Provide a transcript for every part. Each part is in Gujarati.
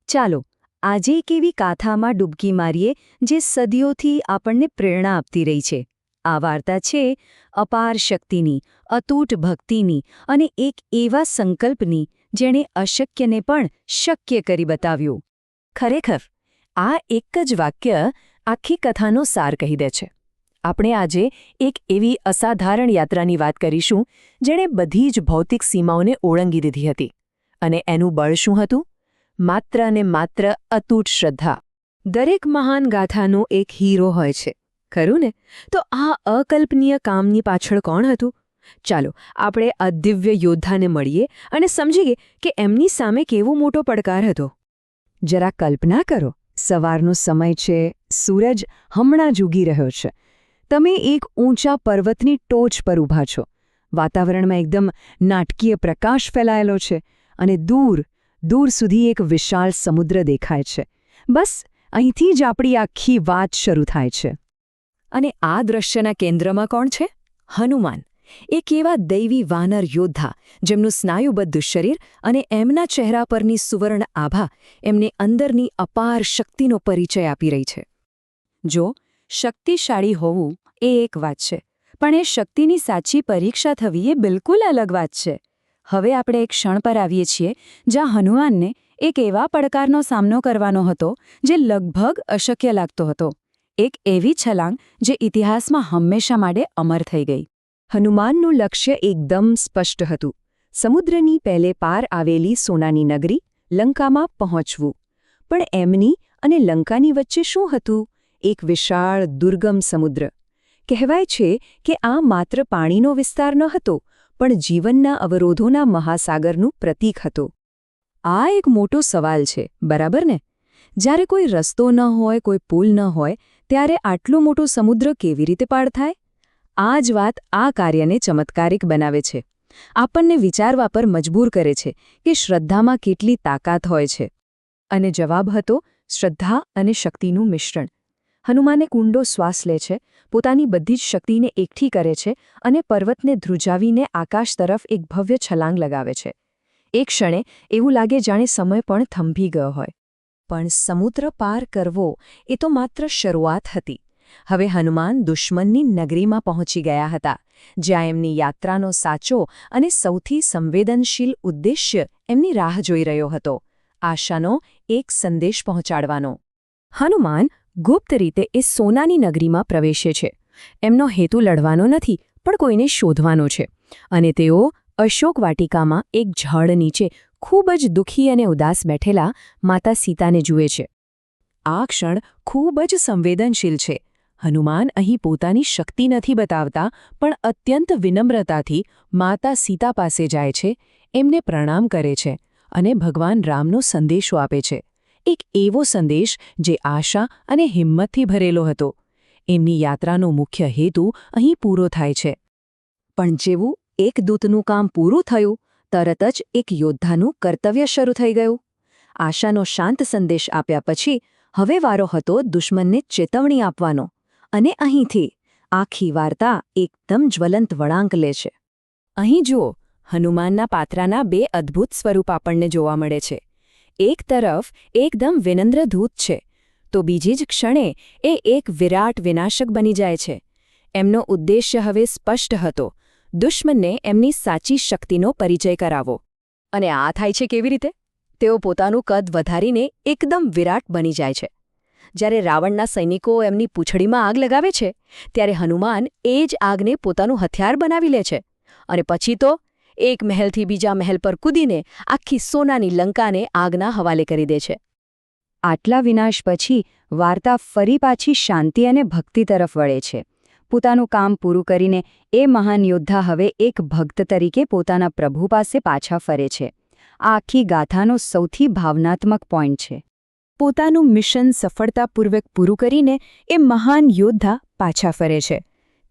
ચાલો આજે એક એવી ગાથામાં ડૂબકી મારીએ જે સદીઓથી આપણને પ્રેરણા આપતી રહી છે. આ વાર્તા છે અપાર શક્તિની, અતૂટ ભક્તિની અને એક એવા સંકલ્પની જેણે અશક્યને પણ શક્ય કરી બતાવ્યું. ખરેખર આ એક જ વાક્ય આખી કથાનો સાર કહી દે છે. આપણે આજે એક એવી અસાધારણ યાત્રાની વાત કરીશું જેણે બધી જ ભૌતિક સીમાઓને ઓળંગી દીધી હતી. અને એનું બળ શું હતું? માત્ર અને માત્ર અતૂટ શ્રદ્ધા. દરેક મહાન ગાથાનો એક હીરો હોય છે, ખરું ને? તો આ અકલ્પનીય કામની પાછળ કોણ હતું? ચાલો આપણે આ દિવ્ય યોદ્ધાને મળીએ અને સમજીએ કે એમની સામે કેવો મોટો પડકાર હતો. જરા કલ્પના કરો, સવારનો સમય છે, સૂરજ હમણાં જ ઉગી રહ્યો છે. તમે એક ઊંચા પર્વતની ટોચ પર ઊભા છો. વાતાવરણમાં એકદમ નાટકીય પ્રકાશ ફેલાયેલો છે અને દૂર સુધી એક વિશાળ સમુદ્ર દેખાય છે. બસ અહીંથી જ આપણી આખી વાત શરૂ થાય છે. અને આ દ્રશ્યના કેન્દ્રમાં કોણ છે? હનુમાન. એક એવા દૈવી વાનર યોદ્ધા જેમનું સ્નાયુબદ્ધ શરીર અને એમના ચહેરા પરની સુવર્ણ આભા એમને અંદરની અપાર શક્તિનો પરિચય આપી રહી છે. જો શક્તિશાળી હોવું એ એક વાત છે, પણ એ શક્તિની સાચી પરીક્ષા થવી એ બિલકુલ અલગ વાત છે. હવે આપણે એક ક્ષણ પર આવીએ છીએ જ્યાં હનુમાનને એક એવા પડકારનો સામનો કરવાનો હતો જે લગભગ અશક્ય લાગતો હતો. એક એવી છલાંગ જે ઇતિહાસમાં હંમેશા માટે અમર થઈ ગઈ. હનુમાનનું લક્ષ્ય એકદમ સ્પષ્ટ હતું. સમુદ્રની પહેલે પાર આવેલી સોનાની નગરી લંકામાં પહોંચવું. પણ એમની અને લંકાની વચ્ચે શું હતું? એક વિશાળ દુર્ગમ સમુદ્ર. કહેવાય છે કે આ માત્ર પાણીનો વિસ્તાર ન હતો, પણ જીવનના અવરોધોના મહાસાગરનું પ્રતીક હતું. આ એક મોટો સવાલ છે, બરાબર ને? જ્યારે કોઈ રસ્તો ન હોય, કોઈ પુલ ન હોય, ત્યારે આટલો મોટો સમુદ્ર કેવી રીતે પાર થાય? આ જ વાત આ કાર્યને ચમત્કારિક બનાવે છે. આપણને વિચારવા પર મજબૂર કરે છે કે શ્રદ્ધામાં કેટલી તાકાત હોય છે. અને જવાબ હતો શ્રદ્ધા અને શક્તિનું મિશ્રણ. હનુમાને કુંડો શ્વાસ લે છે, પોતાની બધી જ શક્તિને એકઠી કરે છે અને પર્વતને ધ્રુજાવીને આકાશ તરફ એક ભવ્ય છલાંગ લગાવે છે. એક ક્ષણે એવું લાગે જાણે સમય પણ થંભી ગયો હોય. પણ સમુદ્ર પાર કરવો એ તો માત્ર શરૂઆત હતી. હવે હનુમાન દુશ્મનની નગરીમાં પહોંચી ગયા હતા, જ્યાં એમની યાત્રાનો સાચો અને સૌથી સંવેદનશીલ ઉદ્દેશ્ય એમની રાહ જોઈ રહ્યો હતો. આશાનો એક સંદેશ પહોંચાડવાનો. હનુમાન ગુપ્ત રીતે એ સોનાની નગરીમાં પ્રવેશે છે. એમનો હેતુ લડવાનો નથી, પણ કોઈને શોધવાનો છે. અને તેઓ અશોક વાટિકામાં એક ઝાડ નીચે ખૂબ જ દુઃખી અને ઉદાસ બેઠેલા માતા સીતાને જુએ છે. આ ક્ષણ ખૂબ જ સંવેદનશીલ છે. હનુમાન અહીં પોતાની શક્તિ નથી બતાવતા, પણ અત્યંત વિનમ્રતાથી માતા સીતા પાસે જાય છે, એમને પ્રણામ કરે છે અને ભગવાન રામનો સંદેશો આપે છે. એક એવો સંદેશ જે આશા અને હિંમતથી ભરેલો હતો. એમની યાત્રાનો મુખ્ય હેતુ અહીં પૂરો થાય છે. પણ જેવું એક દૂતનું કામ પૂરું થયું, તરત જ એક યોદ્ધાનું કર્તવ્ય શરૂ થઈ ગયું. આશાનો શાંત સંદેશ આપ્યા પછી હવે વારો હતો દુશ્મનને ચેતવણી આપવાનો. અને અહીંથી આખી વાર્તા એકદમ જ્વલંત વળાંક લે છે. અહીં જુઓ, હનુમાનના પાત્રાના બે અદ્ભુત સ્વરૂપ આપણને જોવા મળે છે. એક તરફ એકદમ વિનમ્ર દૂત છે, તો બીજી જ ક્ષણે એ એક વિરાટ વિનાશક બની જાય છે. એમનો ઉદ્દેશ્ય હવે સ્પષ્ટ હતો: દુશ્મનને એમની સાચી શક્તિનો પરિચય કરાવો. અને આ થાય છે કેવી રીતે? તેઓ પોતાનું કદ વધારીને એકદમ વિરાટ બની જાય છે. જ્યારે રાવણના સૈનિકો એમની પૂંછડીમાં આગ લગાવે છે, ત્યારે હનુમાન એ જ આગને પોતાનું હથિયાર બનાવી લે છે. અને પછી તો એક મહેલથી બીજા મહેલ પર કૂદીને આખી સોનાની લંકાને આગના હવાલે કરી દે છે. આટલા વિનાશ પછી વાર્તા ફરી પાછી શાંતિ અને ભક્તિ તરફ વળે છે. પોતાનું કામ પૂરું કરીને એ મહાન યોદ્ધા હવે એક ભક્ત તરીકે પોતાના પ્રભુ પાસે પાછા ફરે છે. આ આખી ગાથાનો સૌથી ભાવનાત્મક પોઈન્ટ છે. પોતાનું મિશન સફળતાપૂર્વક પૂરું કરીને એ મહાન યોદ્ધા પાછા ફરે છે.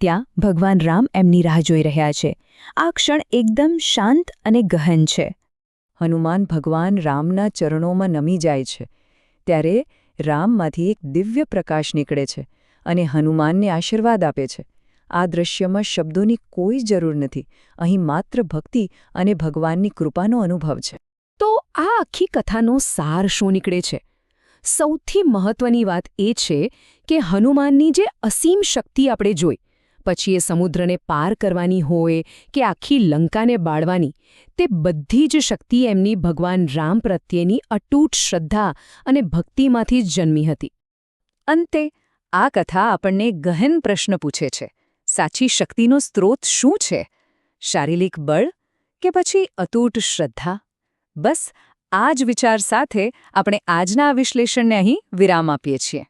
ત્યાં ભગવાન રામ એમની રાહ જોઈ રહ્યા છે. આ ક્ષણ એકદમ શાંત અને ગહન છે. હનુમાન ભગવાન રામના ચરણોમાં નમી જાય છે. ત્યારે રામમાંથી એક દિવ્ય પ્રકાશ નીકળે છે અને હનુમાનને આશીર્વાદ આપે છે. આ દૃશ્યમાં શબ્દોની કોઈ જરૂર નથી. અહીં માત્ર ભક્તિ અને ભગવાનની કૃપાનો અનુભવ છે. તો આ આખી કથાનો સાર શું નીકળે છે? સૌથી મહત્વની વાત એ છે કે હનુમાનની જે અસીમ શક્તિ આપણે જોઈ, પછી એ સમુદ્રને પાર કરવાની હોય કે આખી લંકાને બાળવાની, તે બધી જ શક્તિ એમની ભગવાન રામ પ્રત્યેની અતૂટ શ્રદ્ધા અને ભક્તિમાંથી જ જન્મી હતી. અંતે આ કથા આપણને ગહન પ્રશ્ન પૂછે છે. સાચી શક્તિનો સ્ત્રોત શું છે? શારીરિક બળ કે પછી અતૂટ શ્રદ્ધા? બસ આ જ વિચાર સાથે આપણે આજના આ વિશ્લેષણને અહીં વિરામ આપીએ છીએ.